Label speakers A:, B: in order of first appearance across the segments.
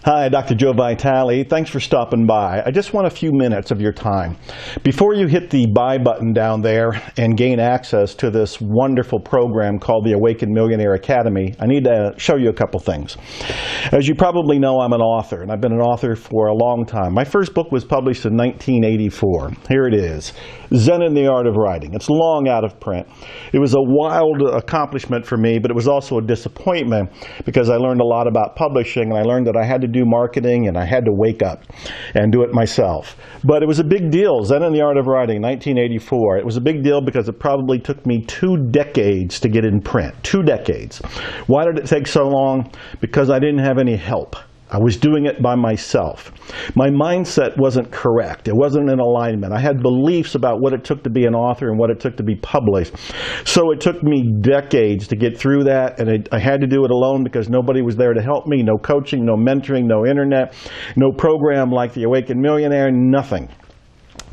A: Hi, Dr. Joe Vitale. Thanks for stopping by. I just want a few minutes of your time. Before you hit the buy button down there and gain access to this wonderful program called the Awakened Millionaire Academy, I need to show you a couple things. As you probably know, I'm an author, and I've been an author for a long time. My first book was published in 1984. Here it is, Zen in the Art of Writing. It's long out of print. It was a wild accomplishment for me, but it was also a disappointment because I learned a lot about publishing, and I learned that I had to do marketing and I had to wake up and do it myself. But it was a big deal. Zen in the Art of Writing, 1984. It was a big deal because it probably took me 2 decades to get in print. 2 decades. Why did it take so long? Because I didn't have any help. I was doing it by myself. My mindset wasn't correct. It wasn't in alignment. I had beliefs about what it took to be an author and what it took to be published. So it took me decades to get through that, and I had to do it alone because nobody was there to help me. No coaching, no mentoring, no internet, no program like the Awakened Millionaire, nothing.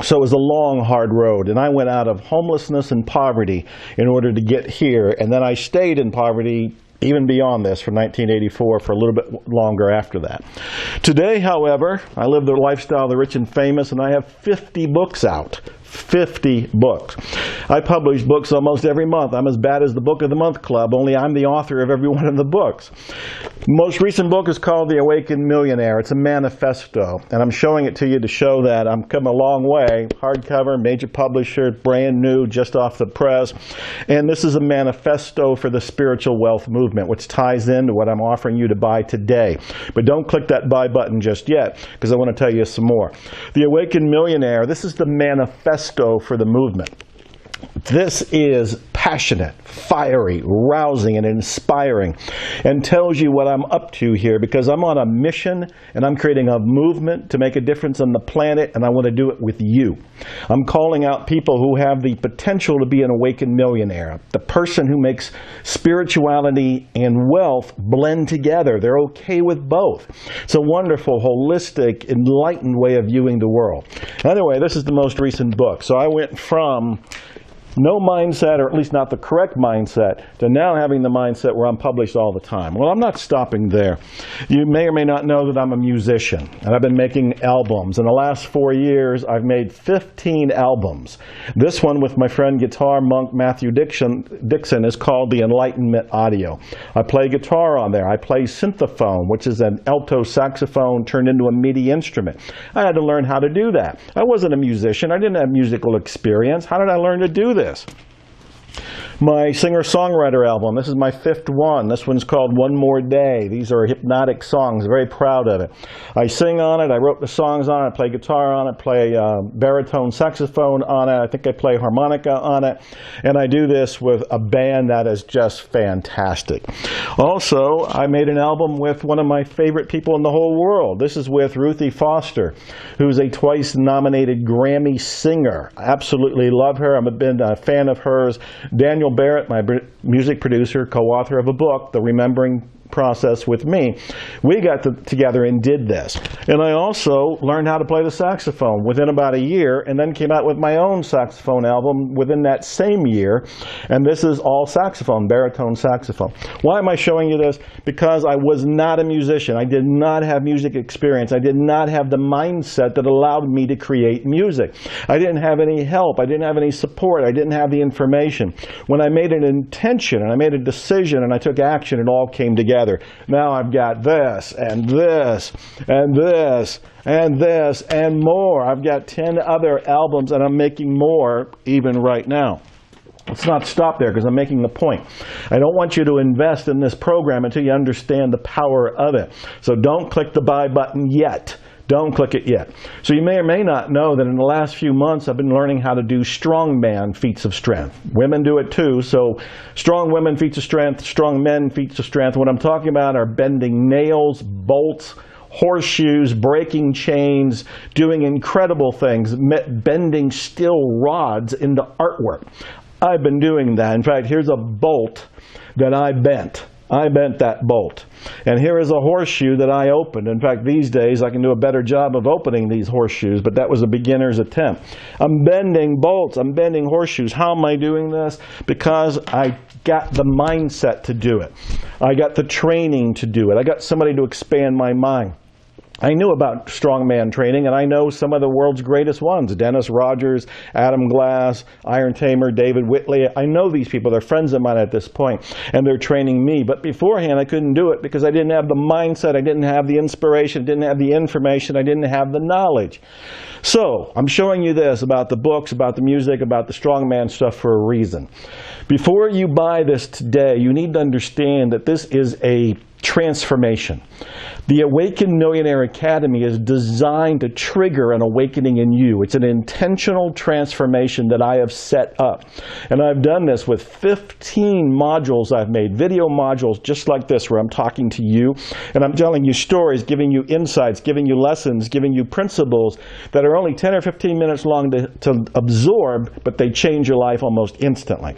A: So it was a long, hard road, and I went out of homelessness and poverty in order to get here, and then I stayed in poverty even beyond this, from 1984 for a little bit longer after that. Today, however, I live the lifestyle of the rich and famous, and I have 50 books out. 50 books. I publish books almost every month. I'm as bad as the Book of the Month Club, only I'm the author of every one of the books. Most recent book is called The Awakened Millionaire. It's a manifesto, and I'm showing it to you to show that I'm come a long way. Hardcover, major publisher, brand new, just off the press. And this is a manifesto for the spiritual wealth movement, which ties into what I'm offering you to buy today. But don't click that buy button just yet, because I want to tell you some more. The Awakened Millionaire, this is the manifesto for the movement. This is passionate, fiery, rousing, and inspiring, and tells you what I'm up to here, because I'm on a mission and I'm creating a movement to make a difference on the planet, and I want to do it with you. I'm calling out people who have the potential to be an awakened millionaire, the person who makes spirituality and wealth blend together. They're okay with both. It's a wonderful, holistic, enlightened way of viewing the world. Anyway, this is the most recent book. So I went from no mindset, or at least not the correct mindset, to now having the mindset where I'm published all the time. Well, I'm not stopping there. You may or may not know that I'm a musician, and I've been making albums. In the last 4 years, I've made 15 albums. This one with my friend guitar monk Matthew Dixon is called the Enlightenment Audio. I play guitar on there. I play synthophones, which is an alto saxophone turned into a MIDI instrument. I had to learn how to do that. I wasn't a musician. I didn't have musical experience. How did I learn to do this? My singer-songwriter album, this is my 5th one. This one's called One More Day. These are hypnotic songs, very proud of it. I sing on it, I wrote the songs on it, I play guitar on it, play baritone saxophone on it, I think I play harmonica on it, and I do this with a band that is just fantastic. Also, I made an album with one of my favorite people in the whole world. This is with Ruthie Foster, who's a twice-nominated Grammy singer. I absolutely love her. I've been a fan of hers. Daniel Barrett, my music producer, co-author of a book, The Remembering Process, with me, we got together and did this. And I also learned how to play the saxophone within about a year, and then came out with my own saxophone album within that same year. And this is all saxophone, baritone saxophone. Why am I showing you this? Because I was not a musician. I did not have music experience. I did not have the mindset that allowed me to create music. I didn't have any help. I didn't have any support. I didn't have the information. When I made an intention and I made a decision and I took action, it all came together. Now I've got this, and this, and this, and this, and more. I've got 10 other albums, and I'm making more even right now. Let's not stop there, because I'm making the point. I don't want you to invest in this program until you understand the power of it. So don't click the buy button yet. Don't click it yet. So you may or may not know that in the last few months I've been learning how to do strongman feats of strength. Women do it too, so strong women feats of strength, strong men feats of strength. What I'm talking about are bending nails, bolts, horseshoes, breaking chains, doing incredible things, bending steel rods into artwork. I've been doing that. In fact, here's a bolt that I bent. I bent that bolt. And here is a horseshoe that I opened. In fact, these days I can do a better job of opening these horseshoes, but that was a beginner's attempt. I'm bending bolts. I'm bending horseshoes. How am I doing this? Because I got the mindset to do it. I got the training to do it. I got somebody to expand my mind. I knew about strongman training, and I know some of the world's greatest ones. Dennis Rogers, Adam Glass, Iron Tamer, David Whitley. I know these people. They're friends of mine at this point, and they're training me. But beforehand, I couldn't do it because I didn't have the mindset, I didn't have the inspiration, I didn't have the information, I didn't have the knowledge. So, I'm showing you this about the books, about the music, about the strongman stuff for a reason. Before you buy this today, you need to understand that this is a transformation. The Awakened Millionaire Academy is designed to trigger an awakening in you. It's an intentional transformation that I have set up. And I've done this with 15 modules I've made, video modules just like this, where I'm talking to you and I'm telling you stories, giving you insights, giving you lessons, giving you principles that are only 10 or 15 minutes long to absorb, but they change your life almost instantly.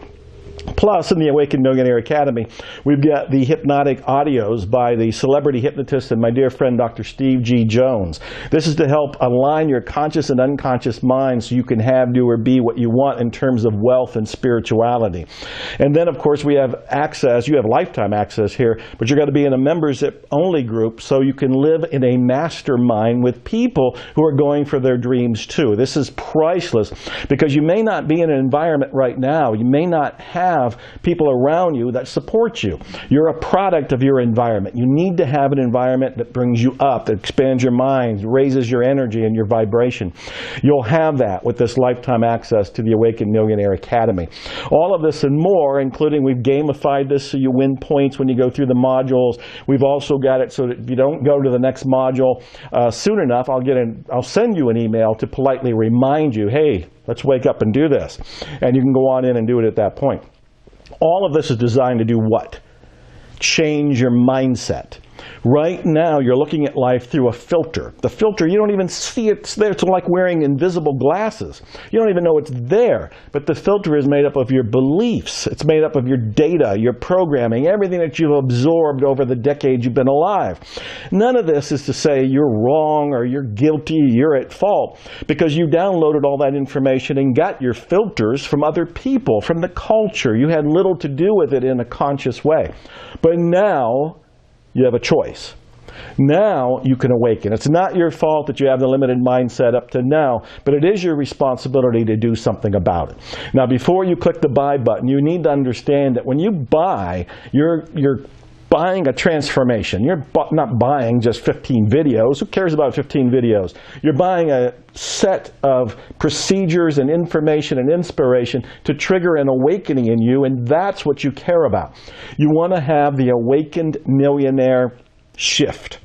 A: Plus, in the Awakened Millionaire Academy, we've got the hypnotic audios by the celebrity hypnotist and my dear friend Dr. Steve G. Jones. This is to help align your conscious and unconscious mind so you can have, do, or be what you want in terms of wealth and spirituality. And then, of course, we have access. You have lifetime access here, but you're going to be in a members-only group so you can live in a mastermind with people who are going for their dreams too. This is priceless because you may not be in an environment right now. You may not have people around you that support you. You're a product of your environment. You need to have an environment that brings you up, that expands your mind, raises your energy and your vibration. You'll have that with this lifetime access to the Awakened Millionaire Academy. All of this and more, including we've gamified this so you win points when you go through the modules. We've also got it so that if you don't go to the next module soon enough, I'll send you an email to politely remind you, hey, let's wake up and do this. And you can go on in and do it at that point. All of this is designed to do what? Change your mindset. Right now, you're looking at life through a filter. The filter, you don't even see it's there. It's like wearing invisible glasses. You don't even know it's there. But the filter is made up of your beliefs. It's made up of your data, your programming, everything that you've absorbed over the decades you've been alive. None of this is to say you're wrong or you're guilty, you're at fault, because you downloaded all that information and got your filters from other people, from the culture. You had little to do with it in a conscious way. But now, you have a choice. Now you can awaken. It's not your fault that you have the limited mindset up to now, but it is your responsibility to do something about it. Now, before you click the buy button, you need to understand that when you buy, you're buying a transformation. You're not buying just 15 videos. Who cares about 15 videos? You're buying a set of procedures and information and inspiration to trigger an awakening in you, and that's what you care about. You want to have the Awakened Millionaire shift.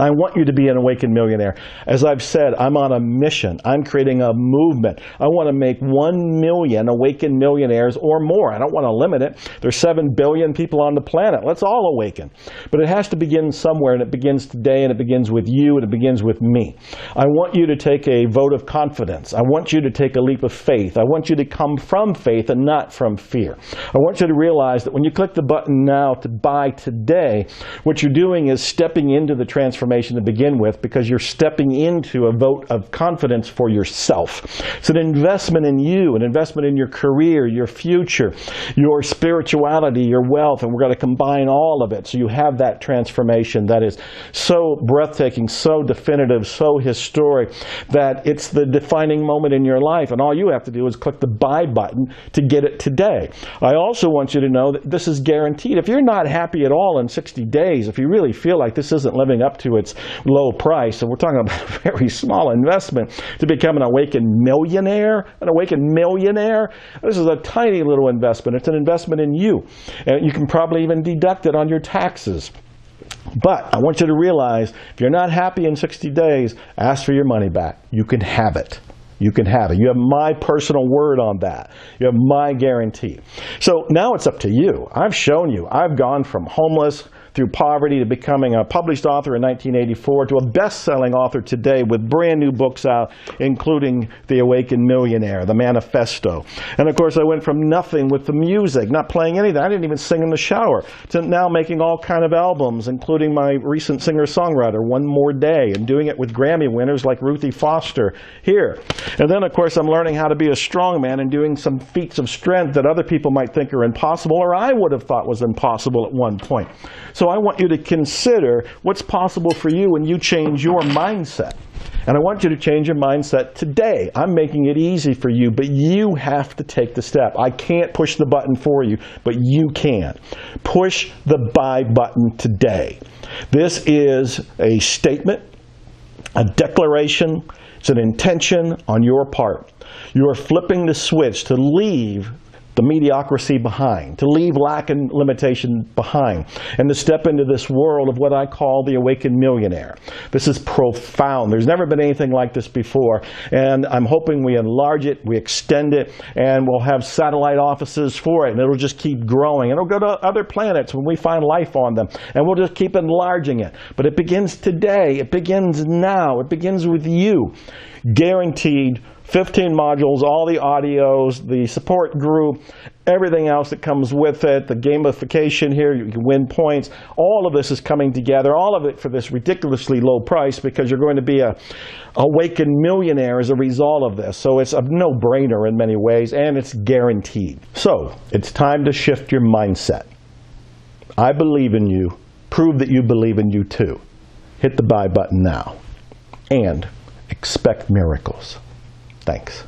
A: I want you to be an awakened millionaire. As I've said, I'm on a mission. I'm creating a movement. I want to make 1 million awakened millionaires or more. I don't want to limit it. There's 7 billion people on the planet. Let's all awaken. But it has to begin somewhere, and it begins today, and it begins with you, and it begins with me. I want you to take a vote of confidence. I want you to take a leap of faith. I want you to come from faith and not from fear. I want you to realize that when you click the button now to buy today, what you're doing is stepping into the transformation to begin with, because you're stepping into a vote of confidence for yourself. It's an investment in you, an investment in your career, your future, your spirituality, your wealth, and we're going to combine all of it so you have that transformation that is so breathtaking, so definitive, so historic, that it's the defining moment in your life, and all you have to do is click the buy button to get it today. I also want you to know that this is guaranteed. If you're not happy at all in 60 days, if you really feel like this isn't living up to its low price, and we're talking about a very small investment to become an awakened millionaire, this is a tiny little investment. It's an investment in you, and you can probably even deduct it on your taxes. But I want you to realize, if you're not happy in 60 days, ask for your money back. You can have it. You can have it. You have my personal word on that. You have my guarantee. So now it's up to you. I've shown you. I've gone from homeless through poverty to becoming a published author in 1984 to a best-selling author today with brand new books out, including The Awakened Millionaire, The Manifesto. And of course, I went from nothing with the music, not playing anything. I didn't even sing in the shower, to now making all kind of albums, including my recent singer-songwriter, One More Day, and doing it with Grammy winners like Ruthie Foster here. And then, of course, I'm learning how to be a strongman and doing some feats of strength that other people might think are impossible, or I would have thought was impossible at one point. So I want you to consider what's possible for you when you change your mindset. And I want you to change your mindset today. I'm making it easy for you, but you have to take the step. I can't push the button for you, but you can. Push the buy button today. This is a statement, a declaration, it's an intention on your part. You are flipping the switch to leave the mediocrity behind, to leave lack and limitation behind, and to step into this world of what I call the awakened millionaire. This is profound. There's never been anything like this before, and I'm hoping we enlarge it, we extend it, and we'll have satellite offices for it, and it'll just keep growing. It'll go to other planets when we find life on them, and we'll just keep enlarging it. But it begins today. It begins now. It begins with you. Guaranteed 15 modules, all the audios, the support group, everything else that comes with it, the gamification here, you can win points. All of this is coming together, all of it for this ridiculously low price, because you're going to be a awakened millionaire as a result of this. So it's a no-brainer in many ways, and it's guaranteed. So it's time to shift your mindset. I believe in you. Prove that you believe in you too. Hit the buy button now. And expect miracles. Thanks.